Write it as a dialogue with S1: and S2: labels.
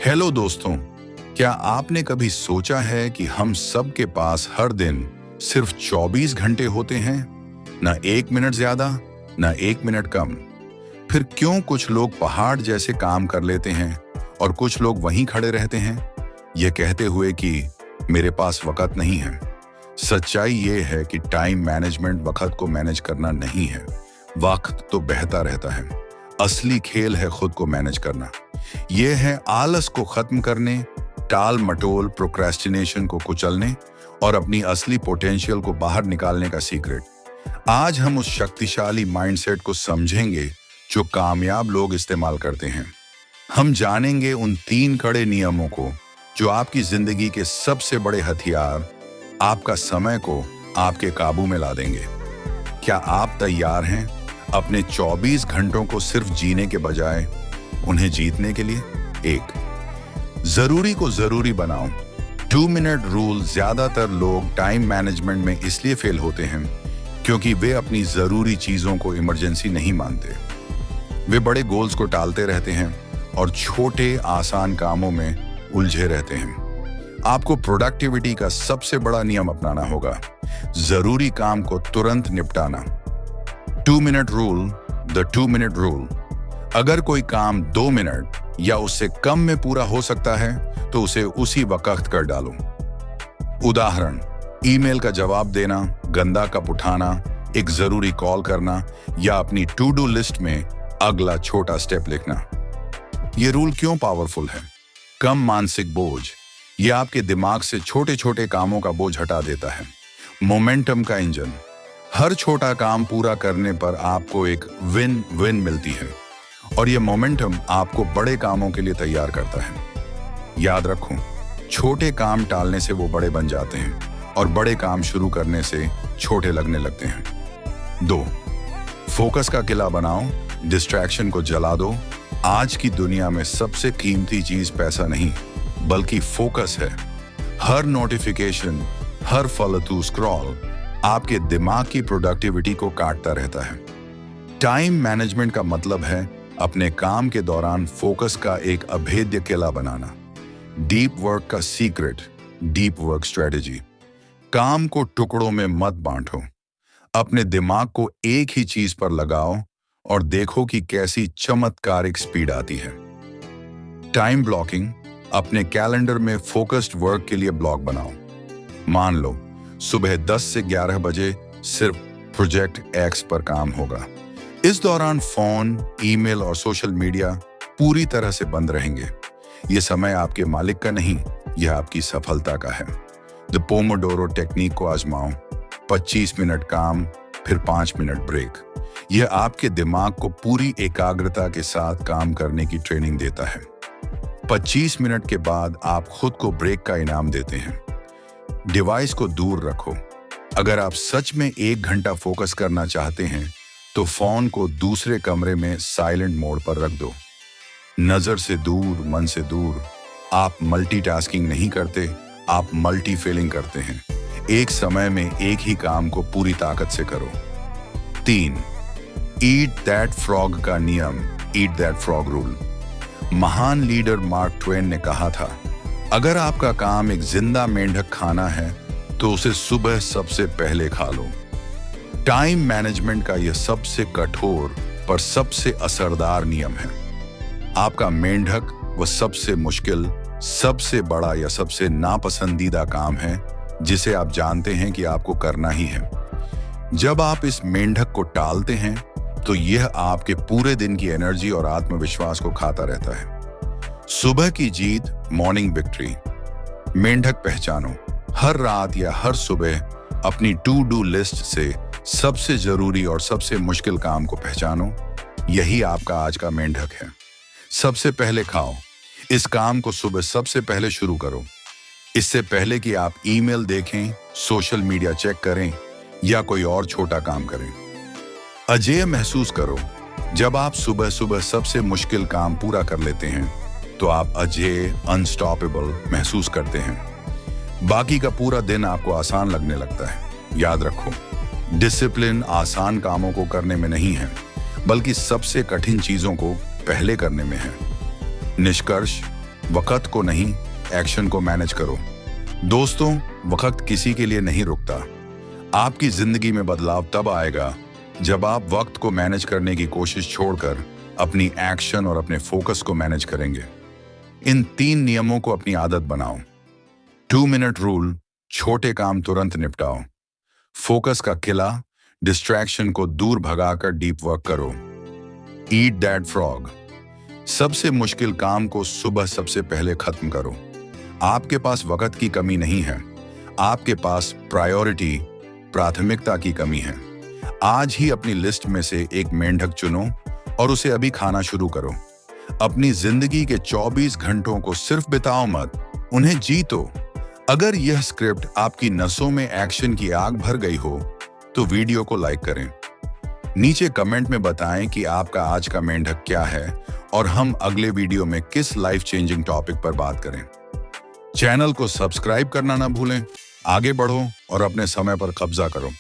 S1: Hello दोस्तों, क्या आपने कभी सोचा है कि हम सब के पास हर दिन सिर्फ 24 घंटे होते हैं? ना 1 मिनट ज्यादा, ना 1 मिनट कम। फिर क्यों कुछ लोग पहाड़ जैसे काम कर लेते हैं और कुछ लोग वहीं खड़े रहते हैं, ये कहते हुए कि मेरे पास वक्त नहीं है। सच्चाई ये है कि टाइम मैनेजमेंट वक्त को मैनेज करना नहीं है। वक्त तो बहता रहता है। असली खेल है खुद को मैनेज करना। यह है आलस को खत्म करने, टाल मटोल प्रोक्रेस्टिनेशन को कुचलने और अपनी असली पोटेंशियल को बाहर निकालने का सीक्रेट। आज हम उस शक्तिशाली माइंडसेट को समझेंगे जो कामयाब लोग इस्तेमाल करते हैं। हम जानेंगे उन 3 कड़े नियमों को जो आपकी जिंदगी के सबसे बड़े हथियार, आपका समय को आपके काबू में ला देंगे। क्या आप तैयार हैं अपने 24 घंटों को सिर्फ जीने के बजाय उन्हें जीतने के लिए? 1, जरूरी को जरूरी बनाओ। 2 मिनट रूल। ज्यादातर लोग टाइम मैनेजमेंट में इसलिए फेल होते हैं क्योंकि वे अपनी जरूरी चीजों को इमरजेंसी नहीं मानते। वे बड़े गोल्स को टालते रहते हैं और छोटे आसान कामों में उलझे रहते हैं। आपको प्रोडक्टिविटी का सबसे बड़ा नियम अपनाना होगा, जरूरी काम को तुरंत निपटाना। 2 minute rule. The 2 minute rule. अगर कोई काम 2 मिनट या उससे कम में पूरा हो सकता है तो उसे उसी वक्त कर डालो। उदाहरण, ईमेल का जवाब देना, गंदा कप उठाना, एक जरूरी कॉल करना या अपनी टू डू लिस्ट में अगला छोटा स्टेप लिखना। यह रूल क्यों पावरफुल है? कम मानसिक बोझ। यह आपके दिमाग से छोटे छोटे कामों का बोझ हटा देता है। मोमेंटम का इंजन। हर छोटा काम पूरा करने पर आपको एक विन विन मिलती है और यह मोमेंटम आपको बड़े कामों के लिए तैयार करता है। याद रखो, छोटे काम टालने से वो बड़े बन जाते हैं और बड़े काम शुरू करने से छोटे लगने लगते हैं। 2, फोकस का किला बनाओ, डिस्ट्रैक्शन को जला दो। आज की दुनिया में सबसे कीमती चीज पैसा नहीं बल्कि फोकस है। हर नोटिफिकेशन, हर फालतू स्क्रॉल आपके दिमाग की प्रोडक्टिविटी को काटता रहता है। टाइम मैनेजमेंट का मतलब है अपने काम के दौरान फोकस का एक अभेद्य किला बनाना। डीप वर्क का सीक्रेट, डीप वर्क स्ट्रेटेजी। काम को टुकड़ों में मत बांटो। अपने दिमाग को एक ही चीज पर लगाओ और देखो कि कैसी चमत्कारिक स्पीड आती है। Time blocking. अपने कैलेंडर में फोकस्ड वर्क के लिए ब्लॉक बनाओ। मान लो सुबह 10 से 11 बजे सिर्फ प्रोजेक्ट एक्स पर काम होगा। इस दौरान फोन, ईमेल और सोशल मीडिया पूरी तरह से बंद रहेंगे। यह समय आपके मालिक का नहीं, यह आपकी सफलता का है। द पोमोडोरो टेक्निक को आजमाओ। 25 मिनट काम, फिर 5 मिनट ब्रेक। यह आपके दिमाग को पूरी एकाग्रता के साथ काम करने की ट्रेनिंग देता है। 25 मिनट के बाद आप खुद को ब्रेक का इनाम देते हैं। डिवाइस को दूर रखो। अगर आप सच में 1 घंटा फोकस करना चाहते हैं तो फोन को दूसरे कमरे में साइलेंट मोड पर रख दो। नजर से दूर, मन से दूर। आप मल्टीटास्किंग नहीं करते, आप मल्टीफेलिंग करते हैं। एक समय में एक ही काम को पूरी ताकत से करो। 3, ईट दैट फ्रॉग का नियम, ईट दैट फ्रॉग रूल। महान लीडर मार्क ट्वेन ने कहा था, अगर आपका काम एक जिंदा मेंढक खाना है तो उसे सुबह सबसे पहले खा लो। टाइम मैनेजमेंट का यह सबसे कठोर पर सबसे असरदार नियम है। आपका मेंढक वह सबसे मुश्किल, सबसे बड़ा या सबसे नापसंदीदा काम है जिसे आप जानते हैं कि आपको करना ही है। जब आप इस मेंढक को टालते हैं तो यह आपके पूरे दिन की एनर्जी और आत्मविश्वास को खाता रहता है। सुबह की जीत, मॉर्निंग विक्ट्री। मेंढक पहचानो। हर रात या हर सुबह अपनी टू डू लिस्ट से सबसे जरूरी और सबसे मुश्किल काम को पहचानो। यही आपका आज का मेंढक है। सबसे पहले खाओ। इस काम को सुबह सबसे पहले शुरू करो। इससे पहले कि आप ईमेल देखें, सोशल मीडिया चेक करें या कोई और छोटा काम करें। अजेय महसूस करो। जब आप सुबह सुबह सबसे मुश्किल काम पूरा कर लेते हैं तो आप अजेय, अनस्टॉपेबल महसूस करते हैं। बाकी का पूरा दिन आपको आसान लगने लगता है। याद रखो, डिसिप्लिन आसान कामों को करने में नहीं है बल्कि सबसे कठिन चीजों को पहले करने में है। निष्कर्ष, वक्त को नहीं, एक्शन को मैनेज करो। दोस्तों, वक्त किसी के लिए नहीं रुकता। आपकी जिंदगी में बदलाव तब आएगा जब आप वक्त को मैनेज करने की कोशिश छोड़कर अपनी एक्शन और अपने फोकस को मैनेज करेंगे। इन 3 नियमों को अपनी आदत बनाओ। 2 मिनट रूल, छोटे काम तुरंत निपटाओ। फोकस का किला, डिस्ट्रैक्शन को दूर भगाकर डीप वर्क करो। ईट दैट फ्रॉग, सबसे मुश्किल काम को सुबह सबसे पहले खत्म करो। आपके पास वक्त की कमी नहीं है, आपके पास प्राथमिकता की कमी है। आज ही अपनी लिस्ट में से एक मेंढक चुनो और उसे अभी खाना शुरू करो। अपनी जिंदगी के 24 घंटों को सिर्फ बिताओ मत, उन्हें जीतो। अगर यह स्क्रिप्ट आपकी नसों में एक्शन की आग भर गई हो तो वीडियो को लाइक करें। नीचे कमेंट में बताएं कि आपका आज का मेंढक क्या है और हम अगले वीडियो में किस लाइफ चेंजिंग टॉपिक पर बात करें। चैनल को सब्सक्राइब करना ना भूलें। आगे बढ़ो और अपने समय पर कब्जा करो।